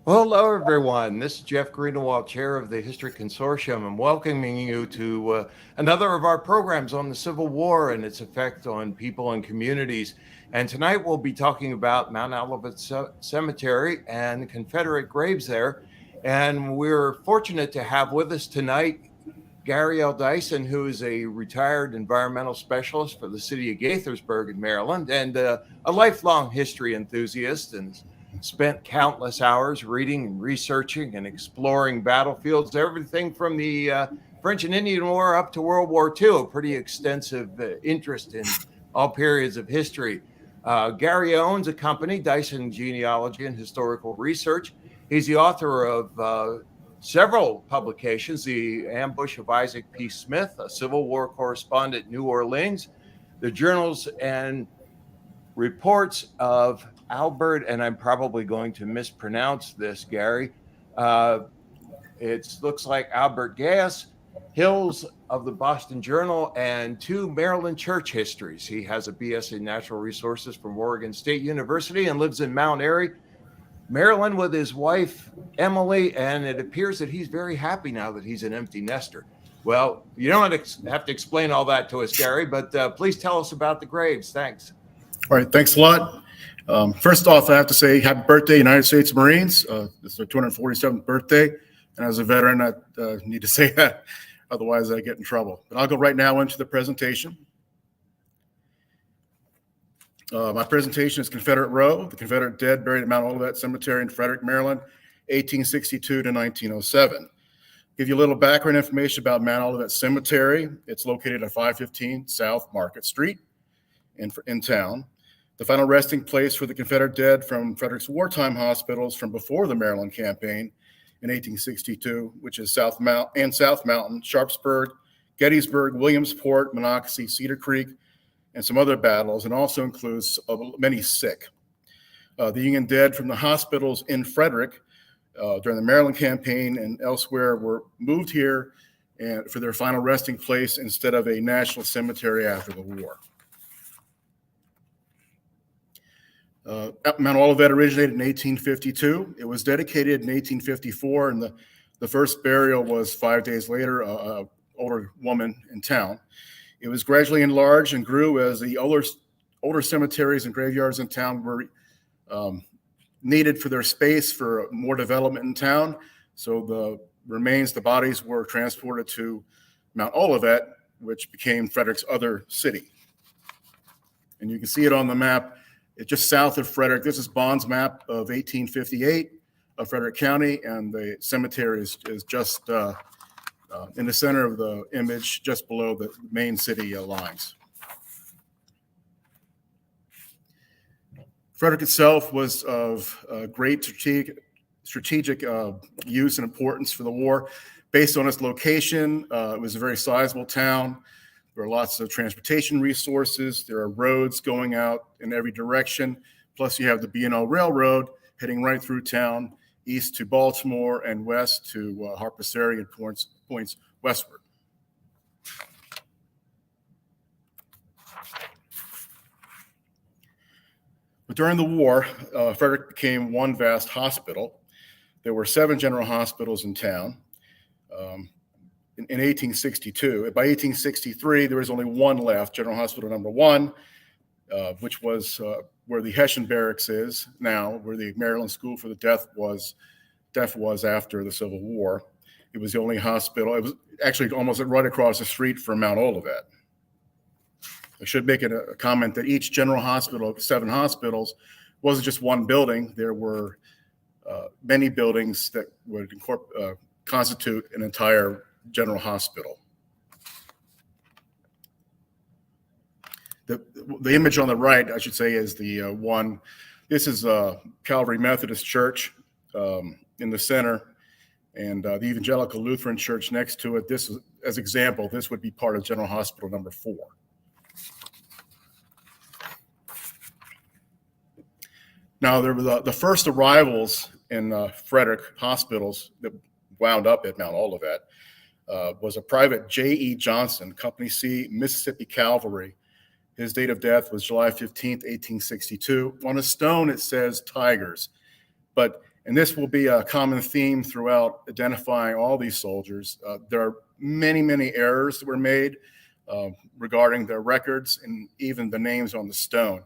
Well, hello, everyone. This is Jeff Greenewald, chair of the History Consortium. I'm welcoming you to another of our programs on the Civil War and its effect on people and communities. And tonight we'll be talking about Mount Olivet Cemetery and the Confederate graves there. And we're fortunate to have with us tonight Gary L. Dyson, who is a retired environmental specialist for the city of Gaithersburg in Maryland and a lifelong history enthusiast, and spent countless hours reading and researching and exploring battlefields, everything from the French and Indian War up to World War II, a pretty extensive interest in all periods of history. Gary owns a company, Dyson Genealogy and Historical Research. He's the author of several publications: The Ambush of Isaac P. Smith, a Civil War correspondent, New Orleans, the journals and reports of Albert, and I'm probably going to mispronounce this, Gary. It looks like Albert Gass, Hills of the Boston Journal, and 2 Maryland church histories. He has a BS in Natural Resources from Oregon State University and lives in Mount Airy, Maryland, with his wife, Emily, and it appears that he's very happy now that he's an empty nester. Well, you don't have to explain all that to us, Gary, but please tell us about the graves. Thanks. All right, thanks a lot. First off, I have to say happy birthday, United States Marines. This is their 247th birthday. And as a veteran, I need to say that, otherwise I get in trouble. But I'll go right now into the presentation. My presentation is Confederate Row, the Confederate dead buried at Mount Olivet Cemetery in Frederick, Maryland, 1862 to 1907. Give you a little background information about Mount Olivet Cemetery. It's located at 515 South Market Street in town. The final resting place for the Confederate dead from Frederick's wartime hospitals from before the Maryland campaign in 1862, which is South Mountain, Sharpsburg, Gettysburg, Williamsport, Monocacy, Cedar Creek, and some other battles, and also includes many sick. The Union dead from the hospitals in Frederick during the Maryland campaign and elsewhere were moved here and for their final resting place instead of a national cemetery after the war. Mount Olivet originated in 1852. It was dedicated in 1854, and the first burial was 5 days later, an older woman in town. It was gradually enlarged and grew as the older cemeteries and graveyards in town were needed for their space for more development in town. So the remains, the bodies were transported to Mount Olivet, which became Frederick's other city. And you can see it on the map. It's just south of Frederick. This is Bond's map of 1858 of Frederick County, and the cemetery is just in the center of the image, just below the main city lines. Frederick itself was of great strategic use and importance for the war. Based on its location, it was a very sizable town. There are lots of transportation resources. There are roads going out in every direction. Plus, you have the B&O Railroad heading right through town, east to Baltimore and west to Harper's Ferry and points westward. But during the war, Frederick became one vast hospital. There were 7 general hospitals in town. In 1862. By 1863, there was only one left, General Hospital Number 1, which was where the Hessian Barracks is now, where the Maryland School for the Deaf was after the Civil War. It was the only hospital. It was actually almost right across the street from Mount Olivet. I should make a comment that each general hospital, 7 hospitals, wasn't just one building. There were many buildings that would constitute an entire general hospital. The image on the right, I should say, is the one. This is Calvary Methodist Church in the center, and the Evangelical Lutheran Church next to it. This is, as example, this would be part of General Hospital Number 4. Now, there were the first arrivals in Frederick hospitals that wound up at Mount Olivet was a private J.E. Johnson, Company C, Mississippi Cavalry. His date of death was July 15th, 1862. On a stone, it says Tigers, but And this will be a common theme throughout identifying all these soldiers. There are many, many errors that were made regarding their records and even the names on the stone.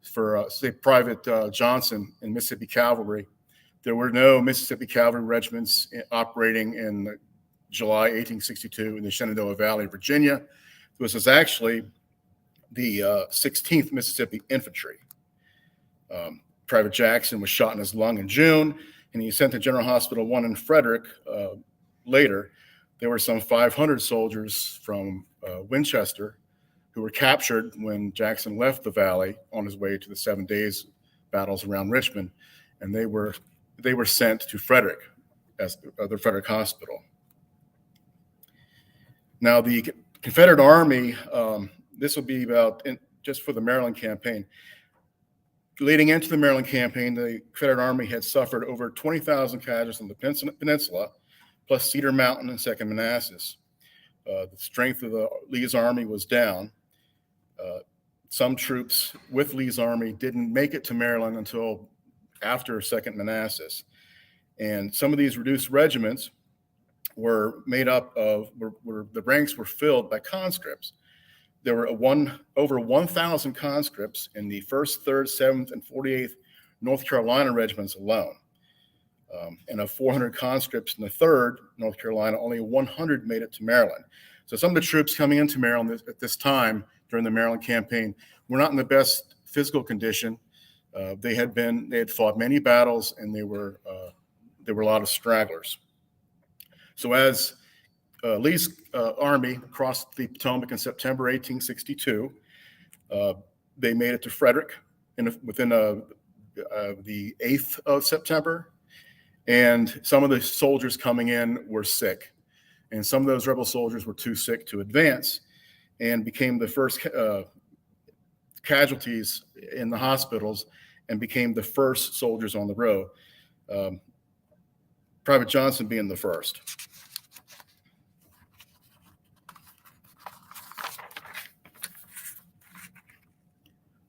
For, say, Private Johnson in Mississippi Cavalry, there were no Mississippi Cavalry regiments operating in July 1862 in the Shenandoah Valley, Virginia. This was actually the 16th Mississippi Infantry. Private Jackson was shot in his lung in June, and he sent to General Hospital 1 in Frederick later. There were some 500 soldiers from Winchester who were captured when Jackson left the valley on his way to the 7 days battles around Richmond, and they were sent to Frederick as the Frederick Hospital. Now, the Confederate Army, this will be just for the Maryland campaign. Leading into the Maryland campaign, the Confederate Army had suffered over 20,000 casualties on the peninsula, plus Cedar Mountain and Second Manassas. The strength of Lee's army was down. Some troops with Lee's army didn't make it to Maryland until after Second Manassas. And some of these reduced regiments were made up of, the ranks were filled by conscripts. There were over 1,000 conscripts in the 1st, 3rd, 7th, and 48th North Carolina regiments alone. And of 400 conscripts in the 3rd North Carolina, only 100 made it to Maryland. So some of the troops coming into Maryland at this time during the Maryland campaign were not in the best physical condition. They had fought many battles, and there were a lot of stragglers. So as Lee's army crossed the Potomac in September 1862, they made it to Frederick within the 8th of September, and some of the soldiers coming in were sick, and some of those rebel soldiers were too sick to advance and became the first casualties in the hospitals and became the first soldiers on the road, Private Johnson being the first.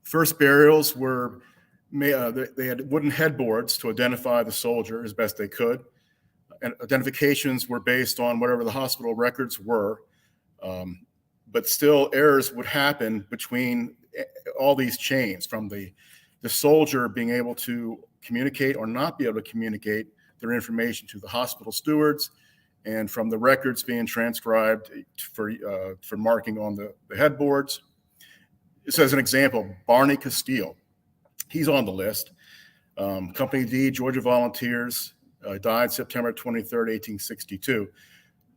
First burials were, they had wooden headboards to identify the soldier as best they could. And identifications were based on whatever the hospital records were. But still errors would happen between all these chains, from the soldier being able to communicate or not be able to communicate their information to the hospital stewards, and from the records being transcribed for marking on the headboards. Just as an example, Barney Castile, he's on the list. Company D, Georgia Volunteers, died September 23rd, 1862.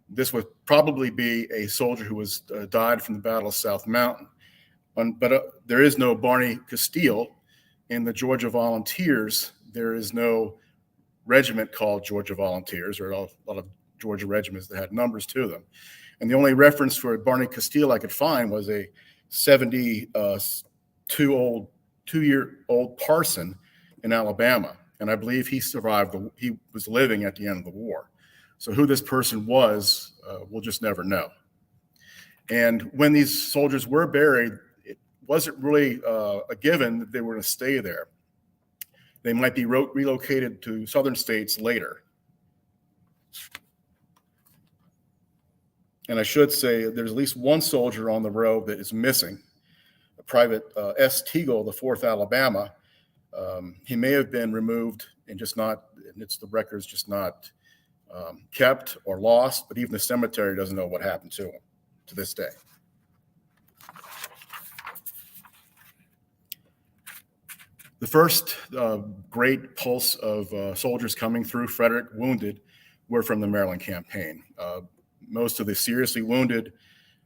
This would probably be a soldier who was died from the Battle of South Mountain. But there is no Barney Castile in the Georgia Volunteers. There is no regiment called Georgia Volunteers, or a lot of Georgia regiments that had numbers to them. And the only reference for Barney Castile I could find was a 72-year-old parson in Alabama. And I believe he survived, he was living at the end of the war. So who this person was, we'll just never know. And when these soldiers were buried, it wasn't really a given that they were going to stay there. They might be relocated to southern states later. And I should say there's at least one soldier on the row that is missing, Private S. Teagle, the 4th Alabama. He may have been removed and the record's just not kept or lost, but even the cemetery doesn't know what happened to him to this day. The first great pulse of soldiers coming through Frederick wounded were from the Maryland campaign. Most of the seriously wounded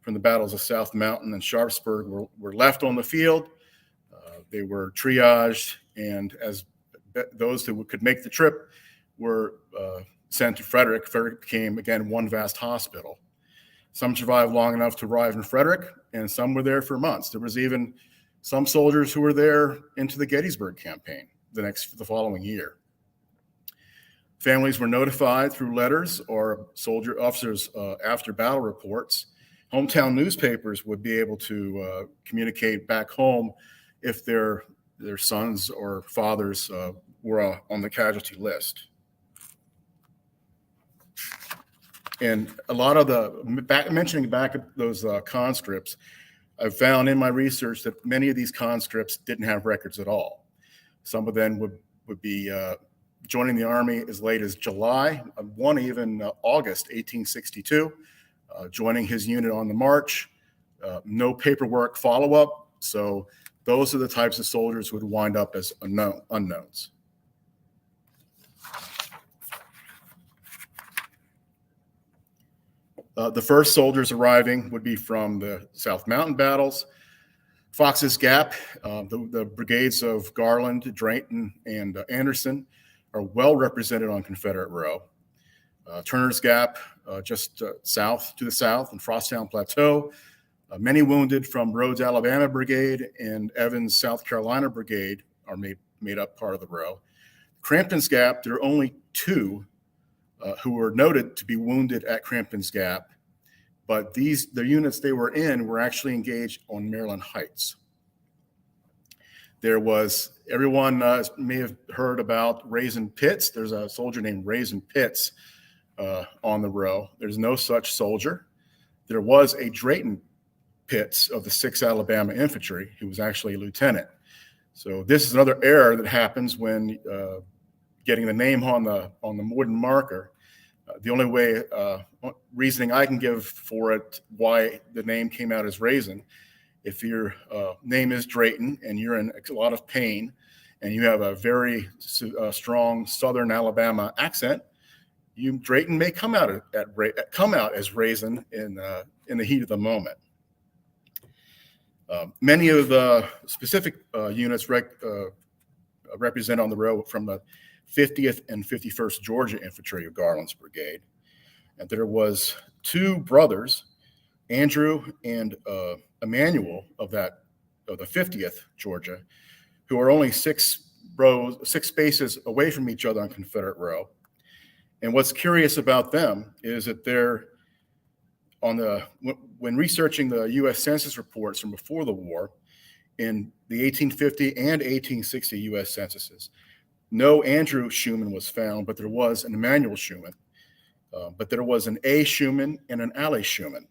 from the battles of South Mountain and Sharpsburg were left on the field. They were triaged, and as those who could make the trip were sent to Frederick. Frederick became, again, one vast hospital. Some survived long enough to arrive in Frederick, and some were there for months. There was even some soldiers who were there into the Gettysburg campaign the following year. Families were notified through letters or officers after battle reports. Hometown newspapers would be able to communicate back home if their sons or fathers were on the casualty list. And a lot of mentioning back those conscripts, I've found in my research that many of these conscripts didn't have records at all. Some of them would be joining the Army as late as July, one even August 1862, joining his unit on the march, no paperwork follow-up. So those are the types of soldiers who would wind up as unknowns. The first soldiers arriving would be from the South Mountain battles. Fox's Gap, the brigades of Garland, Drayton, and Anderson are well represented on Confederate Row. Turner's Gap, just south to the south, and Frosttown Plateau. Many wounded from Rhodes, Alabama Brigade and Evans, South Carolina Brigade are made up part of the row. Crampton's Gap, there are only two who were noted to be wounded at Crampton's Gap, but the units they were in were actually engaged on Maryland Heights. There was, everyone may have heard about Raisin Pitts. There's a soldier named Raisin Pitts on the row. There's no such soldier. There was a Drayton Pitts of the 6th Alabama Infantry, who was actually a lieutenant. So this is another error that happens when getting the name on the wooden marker. The only way, reasoning I can give for it, why the name came out as Raisin, if your name is Drayton and you're in a lot of pain and you have a very strong Southern Alabama accent, Drayton may come out as Raisin in the heat of the moment. Many of the specific units represent on the row from the 50th and 51st Georgia Infantry of Garland's brigade. And there was two brothers, Andrew and Emmanuel of the 50th Georgia, who are only six spaces away from each other on Confederate Row. And what's curious about them is that they're when researching the U.S. Census reports from before the war, in the 1850 and 1860 U.S. censuses, no Andrew Schumann was found, but there was an Emmanuel Schumann. But there was an A. Schumann and an Alley Schumann.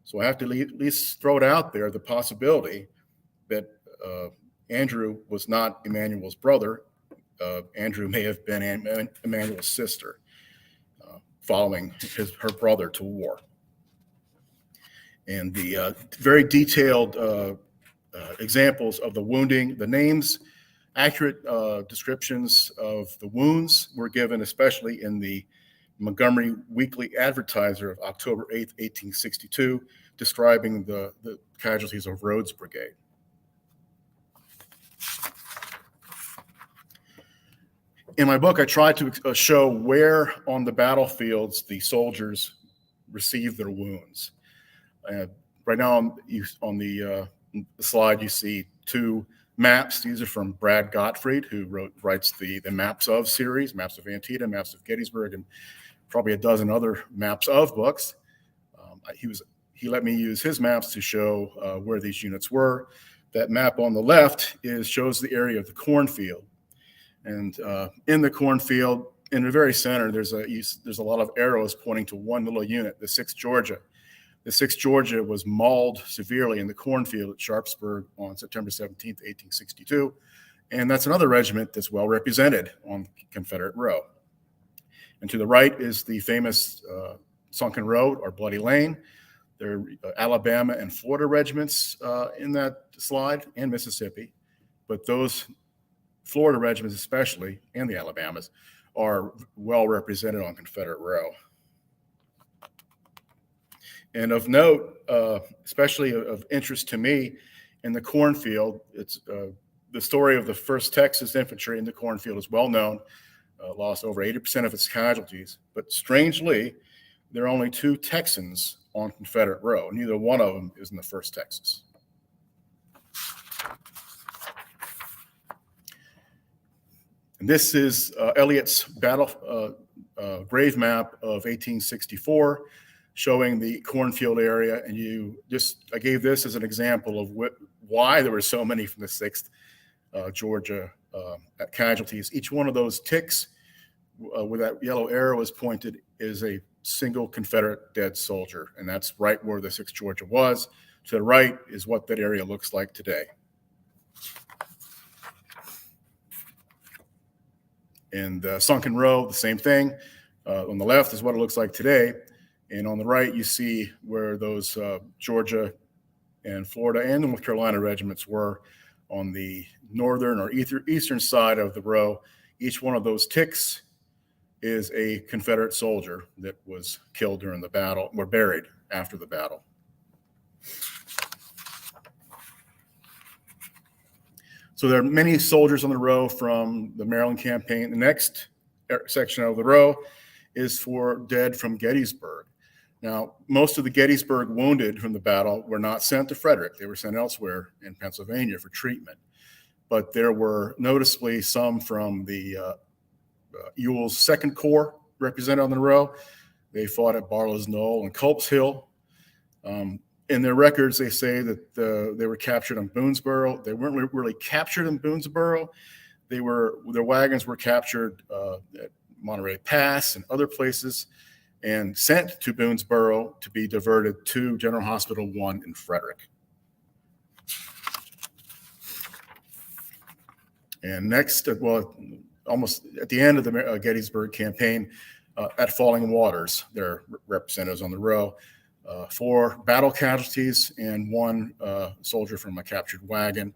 So I have to at least throw it out there, the possibility that Andrew was not Emmanuel's brother. Andrew may have been Emmanuel's sister, following her brother to war. And the very detailed examples of the wounding, the names, accurate descriptions of the wounds were given, especially in the Montgomery Weekly Advertiser of October 8th, 1862, describing the casualties of Rhodes Brigade. In my book, I tried to show where on the battlefields the soldiers received their wounds. Right now on the slide, you see two maps. These are from Brad Gottfried, who writes the Maps of series, Maps of Antietam, Maps of Gettysburg, and probably a dozen other maps of books. He let me use his maps to show where these units were. That map on the left shows the area of the Cornfield. And in the Cornfield, in the very center, there's a lot of arrows pointing to one little unit, the 6th Georgia. The 6th Georgia was mauled severely in the Cornfield at Sharpsburg on September 17th, 1862. And that's another regiment that's well represented on Confederate Row. And to the right is the famous Sunken Road or Bloody Lane. There are Alabama and Florida regiments in that slide, and Mississippi. But those Florida regiments especially, and the Alabamas, are well represented on Confederate Row. And of note, especially of interest to me, in the Cornfield, it's the story of the 1st Texas Infantry in the Cornfield is well known, lost over 80% of its casualties. But strangely, there are only 2 Texans on Confederate Row. Neither one of them is in the 1st Texas. And this is Elliott's grave map of 1864, showing the Cornfield area. And I gave this as an example of why there were so many from the 6th. Georgia casualties. Each one of those ticks where that yellow arrow is pointed is a single Confederate dead soldier, and that's right where the 6th Georgia was. To the right is what that area looks like today. And Sunken Road, the same thing. On the left is what it looks like today. And on the right, you see where those Georgia and Florida and North Carolina regiments were on the northern or eastern side of the row. Each one of those ticks is a Confederate soldier that was killed during the battle, or buried after the battle. So there are many soldiers on the row from the Maryland campaign. The next section of the row is for dead from Gettysburg. Now, most of the Gettysburg wounded from the battle were not sent to Frederick. They were sent elsewhere in Pennsylvania for treatment. But there were noticeably some from the Ewell's 2nd Corps represented on the row. They fought at Barlow's Knoll and Culp's Hill. In their records, they say that they were captured in Boonesboro. They weren't really captured in Boonesboro. Their wagons were captured at Monterey Pass and other places and sent to Boonesboro to be diverted to General Hospital 1 in Frederick. And next, well, almost at the end of the Gettysburg campaign, at Falling Waters, there are representatives on the row. 4 battle casualties and 1 soldier from a captured wagon.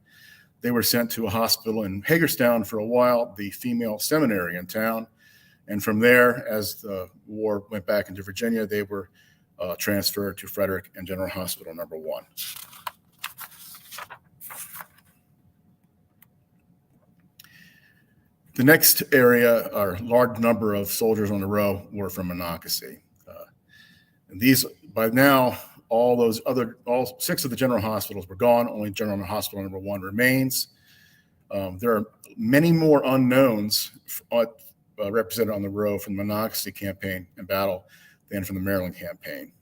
They were sent to a hospital in Hagerstown for a while, the female seminary in town. And from there, as the war went back into Virginia, they were transferred to Frederick and General Hospital number 1. The next area, our large number of soldiers on the row, were from Monocacy. And these, by now, all 6 of the general hospitals were gone. Only General Hospital number 1 remains. There are many more unknowns represented on the row from the Monocacy campaign and battle than from the Maryland campaign.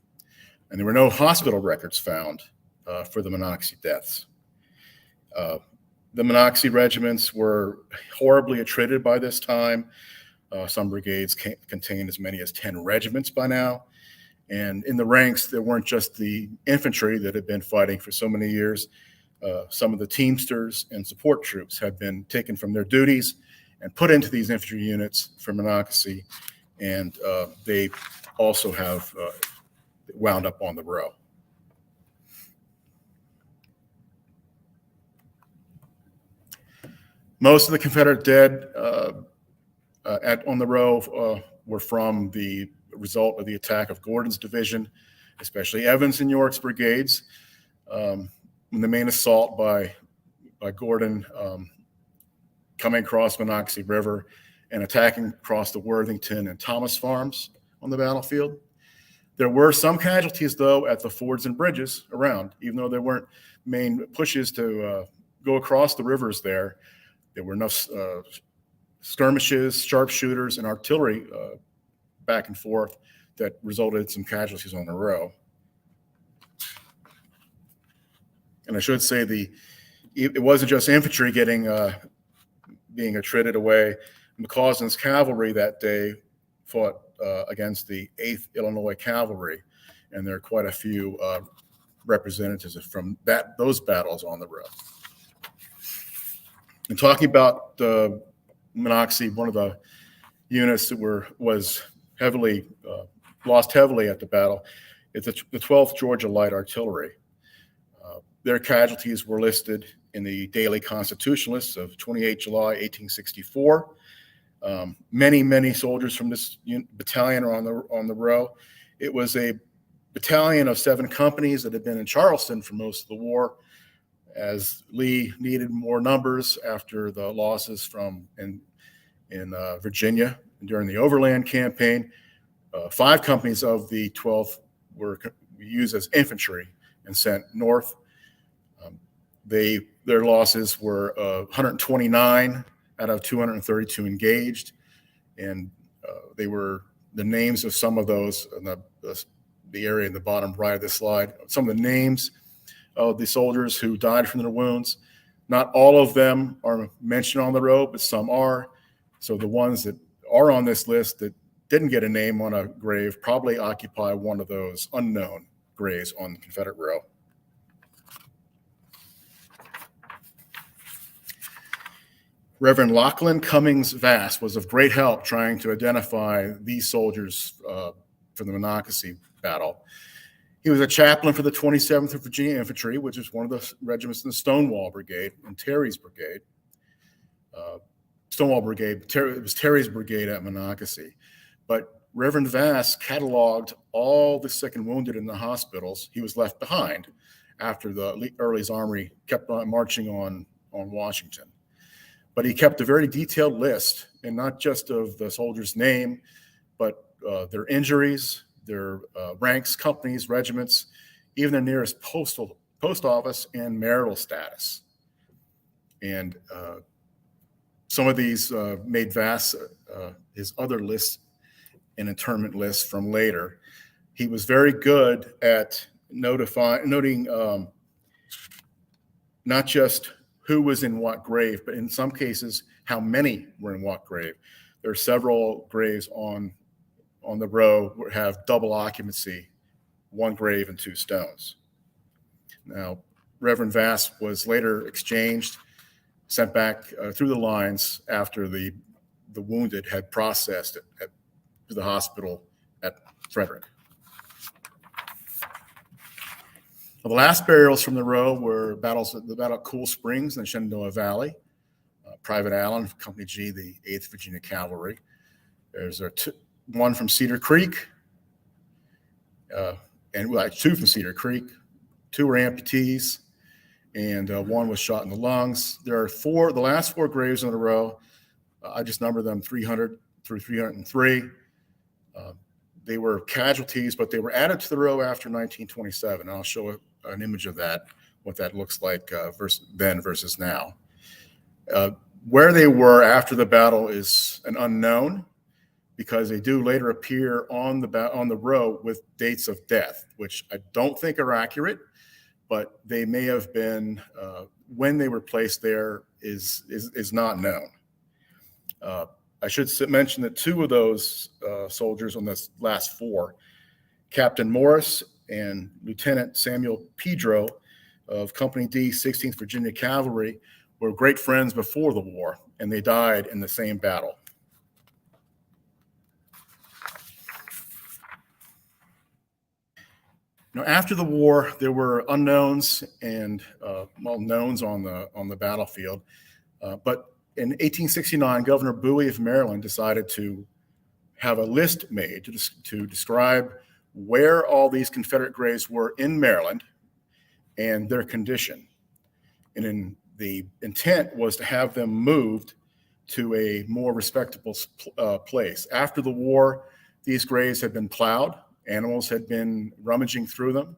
And there were no hospital records found for the Monocacy deaths. The Monocacy regiments were horribly attrited by this time. Some brigades contained as many as 10 regiments by now. And in the ranks, there weren't just the infantry that had been fighting for so many years. Some of the Teamsters and support troops had been taken from their duties and put into these infantry units for Monocacy. And they also have wound up on the row. Most of the Confederate dead on the row were from the result of the attack of Gordon's division, especially Evans and York's brigades. In the main assault by Gordon coming across Monocacy River and attacking across the Worthington and Thomas farms on the battlefield. There were some casualties, though, at the fords and bridges around, even though there weren't main pushes to go across the rivers there. There were enough skirmishes, sharpshooters, and artillery back and forth that resulted in some casualties on the row. And I should say it wasn't just infantry being attrited away. McCausland's cavalry that day fought against the 8th Illinois Cavalry, and there are quite a few representatives from those battles on the row. And talking about Monocacy, one of the units that was heavily lost heavily at the battle is the 12th Georgia Light Artillery. Their casualties were listed in the Daily Constitutionalist of 28 July 1864. Many soldiers from this battalion are on the row. It was a battalion of 7 companies that had been in Charleston for most of the war, as Lee needed more numbers after the losses in Virginia during the Overland Campaign. 5 companies of the 12th were used as infantry and sent north. Their losses were 129 out of 232 engaged, and they were the names of some of those in the area in the bottom right of this slide. Some of the names of the soldiers who died from their wounds. Not all of them are mentioned on the road, but some are. So the ones that are on this list that didn't get a name on a grave probably occupy one of those unknown graves on the Confederate Row. Reverend Lachlan Cummings Vass was of great help trying to identify these soldiers for the Monocacy battle. He was a chaplain for the 27th Virginia Infantry, which is one of the regiments in the Stonewall Brigade and Terry's Brigade. Stonewall Brigade, it was Terry's Brigade at Monocacy. But Reverend Vass cataloged all the sick and wounded in the hospitals. He was left behind after the Early's Army kept on marching on Washington. But he kept a very detailed list, and not just of the soldier's name, but their injuries, their ranks, companies, regiments, even their nearest post office and marital status. And some of these made Vass his other lists and internment lists from later. He was very good at noting not just who was in what grave, but in some cases, how many were in what grave. There are several graves on the row that have double occupancy, one grave and two stones. Now, Reverend Vass was later exchanged, sent back through the lines after the wounded had processed to the hospital at Frederick. Well, the last burials from the row were the Battle of Cool Springs in the Shenandoah Valley. Private Allen, Company G, the 8th Virginia Cavalry. There's one from Cedar Creek, and two from Cedar Creek. Two were amputees, and one was shot in the lungs. There are the last four graves in a row. I just numbered them 300 through 303. They were casualties, but they were added to the row after 1927. I'll show an image of that, what that looks like then versus now. Where they were after the battle is an unknown, because they do later appear on the row with dates of death, which I don't think are accurate, but they may have been when they were placed there is not known. I should mention that two of those soldiers on this last four, Captain Morris and Lieutenant Samuel Pedro of Company D, 16th Virginia Cavalry, were great friends before the war, and they died in the same battle. Now, after the war, there were unknowns and knowns on the battlefield, but in 1869, Governor Bowie of Maryland decided to have a list made to describe where all these Confederate graves were in Maryland and their condition. And the intent was to have them moved to a more respectable place. After the war, these graves had been plowed, animals had been rummaging through them,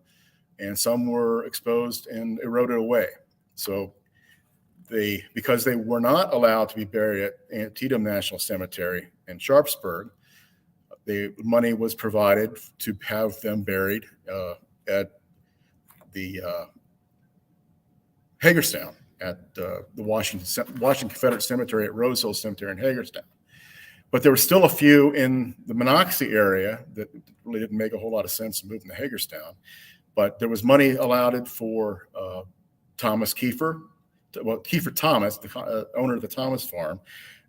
and some were exposed and eroded away. So because they were not allowed to be buried at Antietam National Cemetery in Sharpsburg, the money was provided to have them buried at the Hagerstown, at the Washington Confederate Cemetery at Rose Hill Cemetery in Hagerstown. But there were still a few in the Monocacy area that really didn't make a whole lot of sense to move them to Hagerstown. But there was money allotted for Thomas Kiefer. Well, Kiefer Thomas, the owner of the Thomas farm.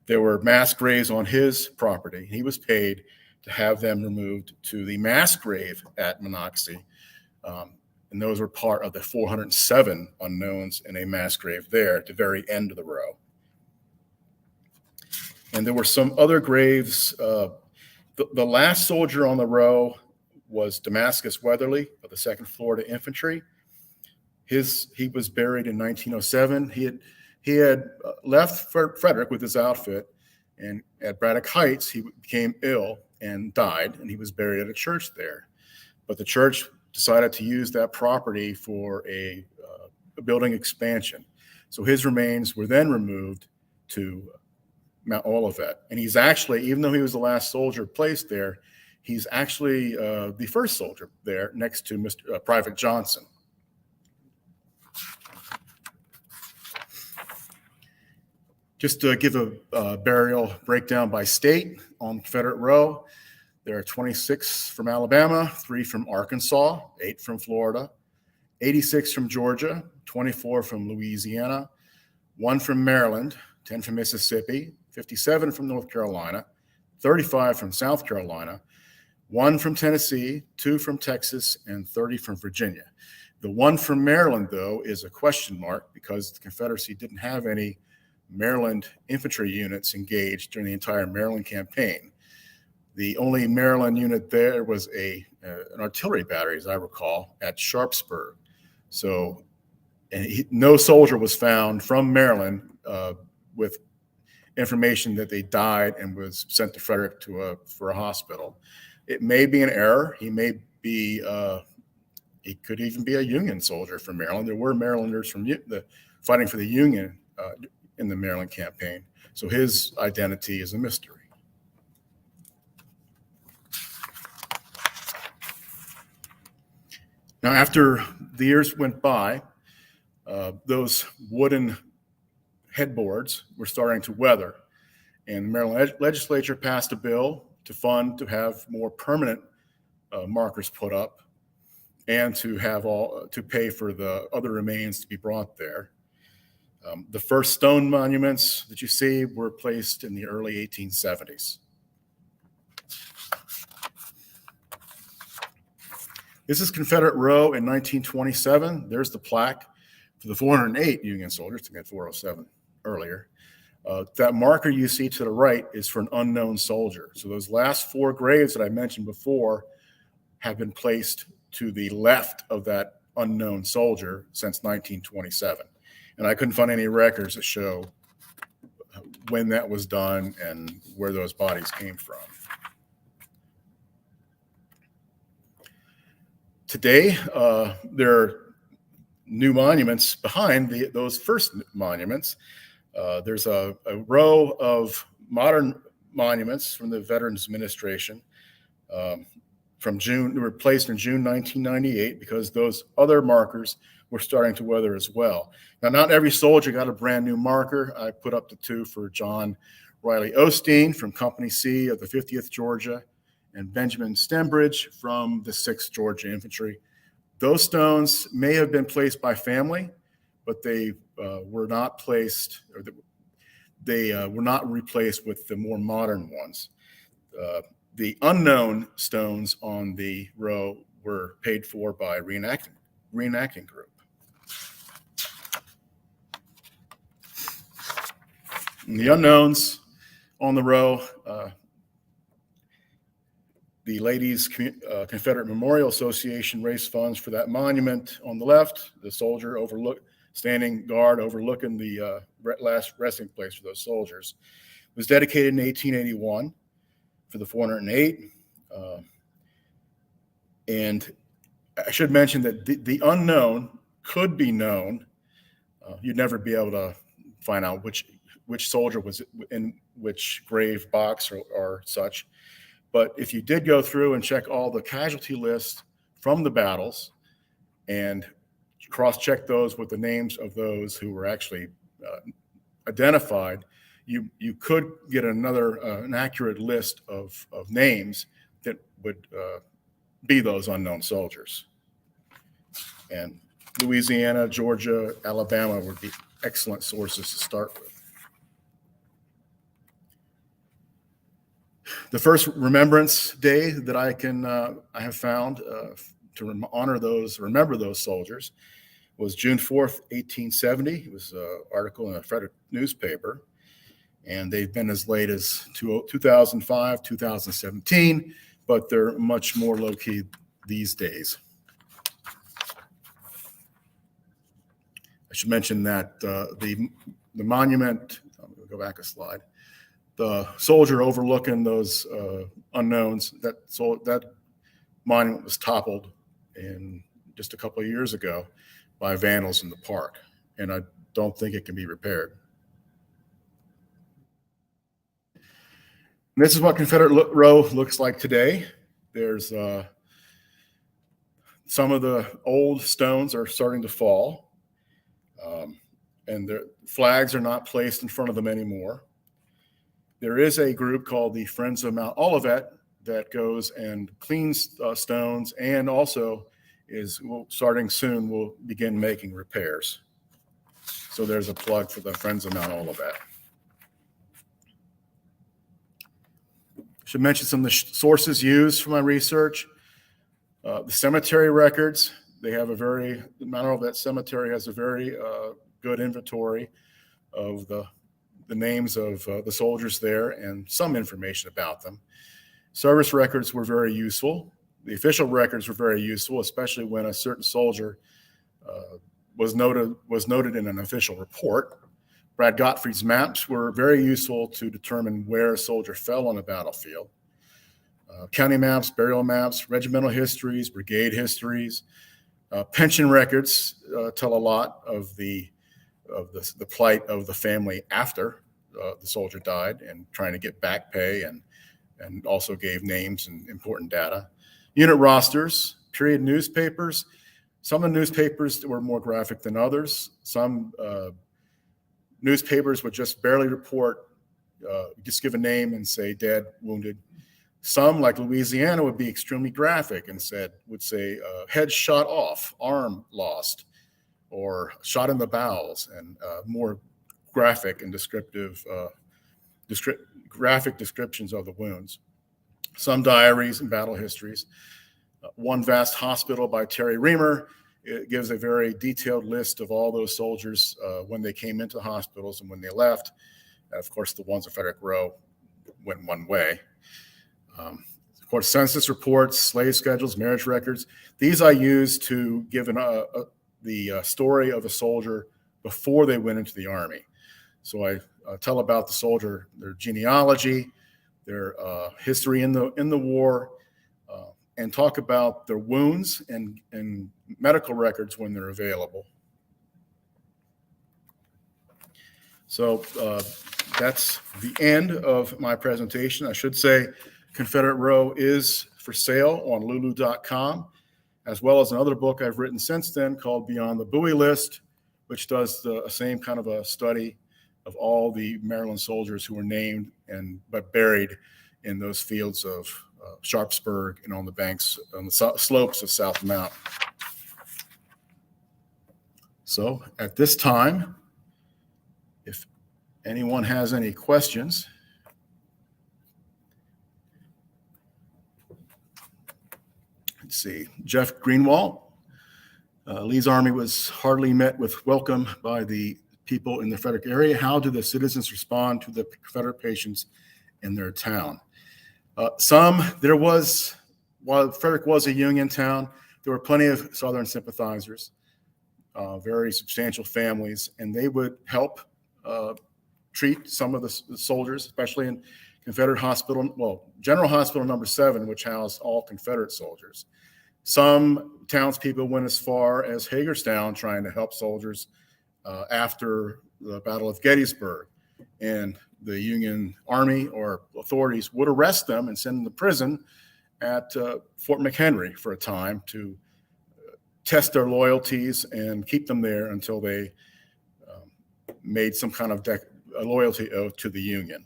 There were mass graves on his property. He was paid to have them removed to the mass grave at Monocacy. And those were part of the 407 unknowns in a mass grave there at the very end of the row. And there were some other graves. The last soldier on the row was Damascus Weatherly of the 2nd Florida Infantry. He was buried in 1907. He had left Frederick with his outfit, and at Braddock Heights, he became ill and died, and he was buried at a church there. But the church decided to use that property for a building expansion. So his remains were then removed to Mount Olivet. And he's actually, even though he was the last soldier placed there, he's actually the first soldier there next to Private Johnson. Just to give a burial breakdown by state on Confederate Row, there are 26 from Alabama, 3 from Arkansas, 8 from Florida, 86 from Georgia, 24 from Louisiana, 1 from Maryland, 10 from Mississippi, 57 from North Carolina, 35 from South Carolina, 1 from Tennessee, 2 from Texas, and 30 from Virginia. The 1 from Maryland, though, is a question mark because the Confederacy didn't have any Maryland infantry units engaged during the entire Maryland campaign. The only Maryland unit there was an artillery battery, as I recall, at Sharpsburg. So no soldier was found from Maryland with information that they died and was sent to Frederick for a hospital. It may be an error. He may be, he could even be a Union soldier from Maryland. There were Marylanders from fighting for the Union in the Maryland campaign. So his identity is a mystery. Now, after the years went by, those wooden headboards were starting to weather, and the Maryland legislature passed a bill to have more permanent markers put up, and to pay for the other remains to be brought there. The first stone monuments that you see were placed in the early 1870s. This is Confederate Row in 1927. There's the plaque for the 408 Union soldiers. We had 407 earlier. That marker you see to the right is for an unknown soldier. So those last 4 graves that I mentioned before have been placed to the left of that unknown soldier since 1927. And I couldn't find any records that show when that was done and where those bodies came from. Today, there are new monuments behind those first monuments. There's a row of modern monuments from the Veterans Administration from June. They were placed in June 1998 because those other markers were starting to weather as well. Now, not every soldier got a brand new marker. I put up the 2 for John Riley Osteen from Company C of the 50th Georgia, and Benjamin Stembridge from the 6th Georgia Infantry. Those stones may have been placed by family, but they were not placed, or they were not replaced with the more modern ones. The unknown stones on the row were paid for by reenacting group. And the unknowns on the row, the Ladies Confederate Memorial Association raised funds for that monument on the left, the soldier standing guard overlooking the last resting place for those soldiers. It was dedicated in 1881 for the 408. And I should mention that the unknown could be known. You'd never be able to find out which soldier was in which grave box or such. But if you did go through and check all the casualty lists from the battles and cross-check those with the names of those who were actually identified, you could get an accurate list of names that would be those unknown soldiers. And Louisiana, Georgia, Alabama would be excellent sources to start with. The first Remembrance Day that I have found to remember those soldiers was June 4th, 1870. It was an article in a Frederick newspaper, and they've been as late as 2005, 2017, but they're much more low-key these days. I should mention that the monument, I'm going to go back a slide, the soldier overlooking those unknowns, that monument was toppled just a couple of years ago by vandals in the park, and I don't think it can be repaired. And this is what Confederate Row looks like today. There's some of the old stones are starting to fall. and their flags are not placed in front of them anymore. There is a group called the Friends of Mount Olivet that goes and cleans stones, and also starting soon, will begin making repairs. So there's a plug for the Friends of Mount Olivet. Should mention some of the sources used for my research. The cemetery records, the Mount Olivet Cemetery has a very good inventory of the names of the soldiers there and some information about them. Service records were very useful. The official records were very useful, especially when a certain soldier was noted in an official report. Brad Gottfried's maps were very useful to determine where a soldier fell on the battlefield. County maps, burial maps, regimental histories, brigade histories, pension records tell a lot of the plight of the family after the soldier died and trying to get back pay, and also gave names and important data. Unit rosters, period newspapers. Some of the newspapers were more graphic than others. Some newspapers would just barely report, just give a name and say dead, wounded. Some, like Louisiana, would be extremely graphic and would say head shot off, arm lost, or shot in the bowels, and more graphic and descriptive, graphic descriptions of the wounds. Some diaries and battle histories. One Vast Hospital by Terry Reamer, it gives a very detailed list of all those soldiers when they came into hospitals and when they left. And of course, the ones at Confederate Row went one way. Of course, census reports, slave schedules, marriage records. These I use to give the story of a soldier before they went into the Army. So I tell about the soldier, their genealogy, their history in the war, and talk about their wounds and medical records when they're available. So that's the end of my presentation. I should say Confederate Row is for sale on lulu.com, as well as another book I've written since then called Beyond the Bowie List, which does the same kind of a study of all the Maryland soldiers who were named but buried in those fields of Sharpsburg and on the slopes of South Mount. So at this time, if anyone has any questions, let's see. Jeff Greenwald, Lee's army was hardly met with welcome by the people in the Frederick area. How did the citizens respond to the Confederate patients in their town? While Frederick was a Union town, there were plenty of Southern sympathizers, very substantial families, and they would help treat some of the soldiers, especially in Confederate Hospital, General Hospital number 7, which housed all Confederate soldiers. Some townspeople went as far as Hagerstown trying to help soldiers after the Battle of Gettysburg, and the Union Army or authorities would arrest them and send them to prison at Fort McHenry for a time to test their loyalties and keep them there until they made some kind of a loyalty oath to the Union.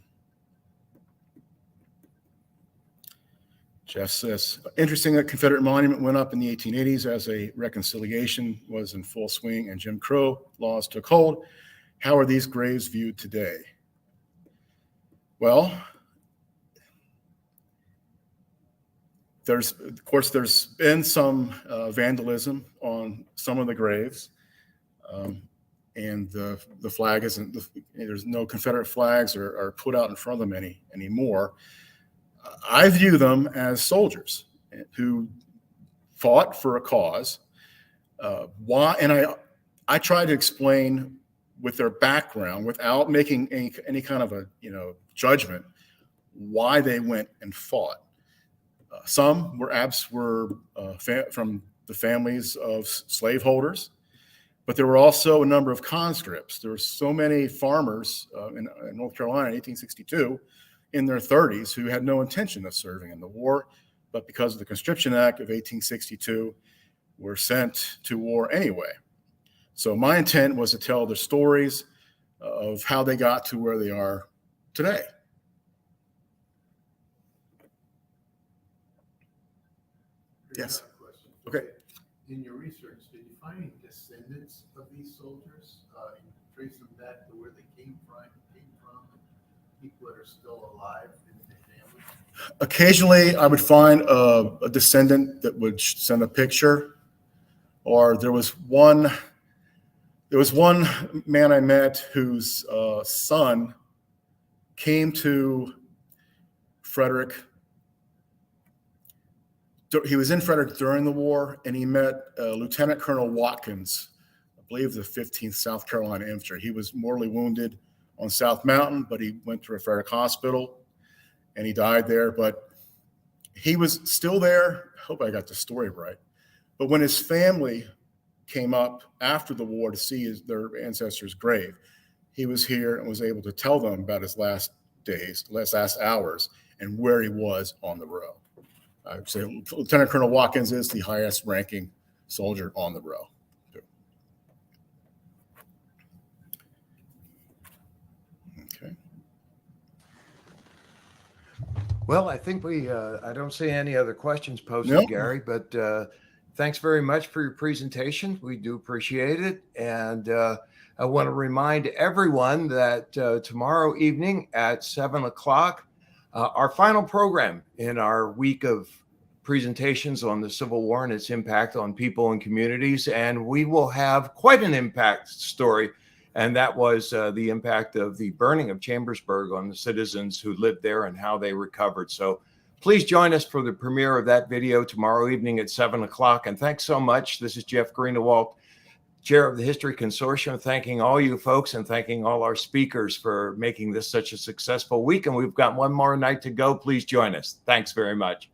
Jeff says, interesting that Confederate monument went up in the 1880s as a reconciliation was in full swing and Jim Crow laws took hold. How are these graves viewed today? Well, there's been some vandalism on some of the graves, and the flag isn't. There's no Confederate flags are put out in front of them anymore. I view them as soldiers who fought for a cause. Why? And I try to explain with their background without making any kind of a judgment why they went and fought. Some were from the families of slaveholders, but there were also a number of conscripts. There were so many farmers in North Carolina in 1862 in their 30s who had no intention of serving in the war, but because of the Conscription Act of 1862, were sent to war anyway. So my intent was to tell the stories of how they got to where they are today. Yes. Okay. In your research, did you find any descendants of these soldiers? Trace them back to where they came from, people that are still alive in their family? Occasionally, I would find a descendant that would send a picture, or there was one man I met whose son came to Frederick. He was in Frederick during the war, and he met Lieutenant Colonel Watkins, I believe the 15th South Carolina Infantry. He was mortally wounded on South Mountain, but he went to a Frederick hospital, and he died there. But he was still there. I hope I got the story right. But when his family came up after the war to see their ancestor's grave, he was here and was able to tell them about his last days, last hours, and where he was on the row. I would say Lieutenant Colonel Watkins is the highest ranking soldier on the row. Okay. Well, I think I don't see any other questions posted, Nope. Gary, but thanks very much for your presentation. We do appreciate it. And I want to remind everyone that tomorrow evening at 7 o'clock, our final program in our week of presentations on the Civil War and its impact on people and communities. And we will have quite an impact story. And that was the impact of the burning of Chambersburg on the citizens who lived there and how they recovered. So please join us for the premiere of that video tomorrow evening at 7 o'clock. And thanks so much. This is Jeff Greenewalt, Chair of the History Consortium, thanking all you folks and thanking all our speakers for making this such a successful week. And we've got one more night to go. Please join us. Thanks very much.